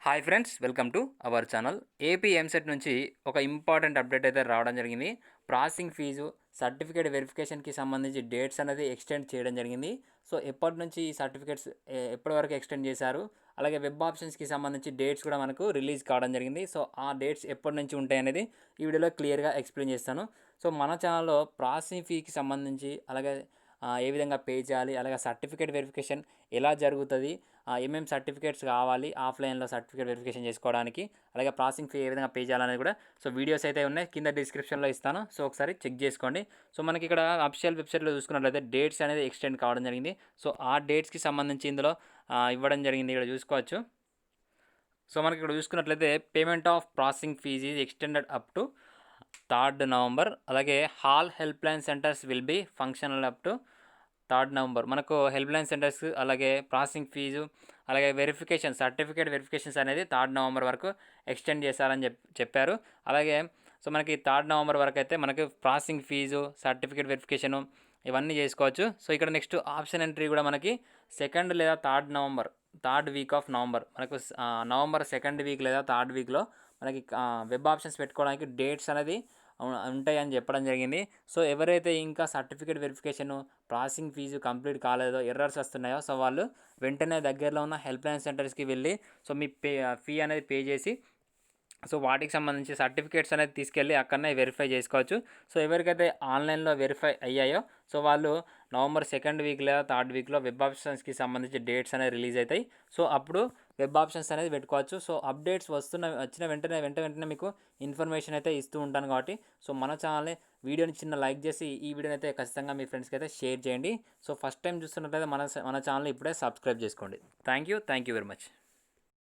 Hi friends, welcome to our channel. AP EAMCET నుంచి ఒక important update అయితే రావడం జరిగింది. ప్రాసెసింగ్ ఫీజు సర్టిఫికేట్ వెరిఫికేషన్కి సంబంధించి డేట్స్ అనేది ఎక్స్టెండ్ చేయడం జరిగింది. సో ఎప్పటి నుంచి ఈ సర్టిఫికేట్స్ ఎప్పటి వరకు ఎక్స్టెండ్ చేశారు, అలాగే వెబ్ ఆప్షన్స్కి సంబంధించి డేట్స్ కూడా మనకు రిలీజ్ కావడం జరిగింది. సో ఆ డేట్స్ ఎప్పటి నుంచి ఉంటాయి అనేది ఈ వీడియోలో క్లియర్గా ఎక్స్ప్లెయిన్ చేస్తాను. సో మన ఛానల్లో ప్రాసెసింగ్ ఫీకి సంబంధించి అలాగే ఏ విధంగా పే చేయాలి, అలాగే సర్టిఫికేట్ వెరిఫికేషన్ ఎలా జరుగుతుంది, ఏమేమి సర్టిఫికేట్స్ కావాలి ఆఫ్లైన్లో సర్టిఫికేట్ వెరిఫికేషన్ చేసుకోవడానికి, అలాగే ప్రాసెసింగ్ ఫీ ఏ విధంగా పే చేయాలనేది కూడా సో వీడియోస్ అయితే ఉన్నాయి, కింద డిస్క్రిప్షన్లో ఇస్తాను. సో ఒకసారి చెక్ చేసుకోండి. సో మనకి ఇక్కడ అఫిషియల్ వెబ్సైట్లో చూసుకున్నట్లయితే డేట్స్ అనేది ఎక్స్టెండ్ కావడం జరిగింది. సో ఆ డేట్స్కి సంబంధించి ఇందులో ఇవ్వడం జరిగింది, ఇక్కడ చూసుకోవచ్చు. సో మనకి ఇక్కడ చూసుకున్నట్లయితే payment of processing fees is extended up to 3rd November. అలాగే hall help line centres will be functional up to 3rd November. మనకు హెల్ప్ లైన్ సెంటర్స్ అలాగే ప్రాసెసింగ్ ఫీజు అలాగే వెరిఫికేషన్ సర్టిఫికేట్ వెరిఫికేషన్స్ అనేది 3rd November వరకు extend చేశారని చెప్పారు. అలాగే so మనకి 3rd November వరకు అయితే మనకి ప్రాసెసింగ్ ఫీజు సర్టిఫికేట్ వెరిఫికేషను ఇవన్నీ చేసుకోవచ్చు. సో ఇక్కడ నెక్స్ట్ ఆప్షన్ ఎంట్రీ కూడా మనకి 2nd లేదా 3rd వీక్ ఆఫ్ నవంబర్, మనకు నవంబర్ 2nd వీక్ లేదా 3rd వీక్లో మనకి వెబ్ ఆప్షన్స్ పెట్టుకోవడానికి డేట్స్ అనేది ఉంటాయని చెప్పడం జరిగింది. సో ఎవరైతే ఇంకా certificate verification processing fees complete కాలేదో, ఎర్రర్స్ వస్తున్నాయో, సో వాళ్ళు వెంటనే దగ్గరలో ఉన్న హెల్ప్ లైన్ సెంటర్స్కి వెళ్ళి సో మీ ఫీ అనేది పే చేసి సో వాటికి సంబంధించి సర్టిఫికేట్స్ అనేది తీసుకెళ్ళి అక్కడనే వెరిఫై చేసుకోవచ్చు. సో ఎవరికైతే ఆన్లైన్లో వెరిఫై అయ్యాయో సో వాళ్ళు నవంబర్ 2nd వీక్ లేదా 3rd వీక్లో వెబ్ ఆప్షన్స్కి సంబంధించి డేట్స్ అనేది రిలీజ్ అవుతాయి. సో అప్పుడు వెబ్ ఆప్షన్స్ అనేది పెట్టుకోవచ్చు. సో అప్డేట్స్ వచ్చిన వెంటనే మీకు ఇన్ఫర్మేషన్ అయితే ఇస్తూ ఉంటాను కాబట్టి సో మన ఛానల్ని వీడియోని చిన్న లైక్ చేసి ఈ వీడియోని అయితే ఖచ్చితంగా మీ ఫ్రెండ్స్కి అయితే షేర్ చేయండి. సో ఫస్ట్ టైం చూస్తున్నట్లయితే మన ఛానల్ని ఇప్పుడే సబ్స్క్రైబ్ చేసుకోండి. Thank you very much.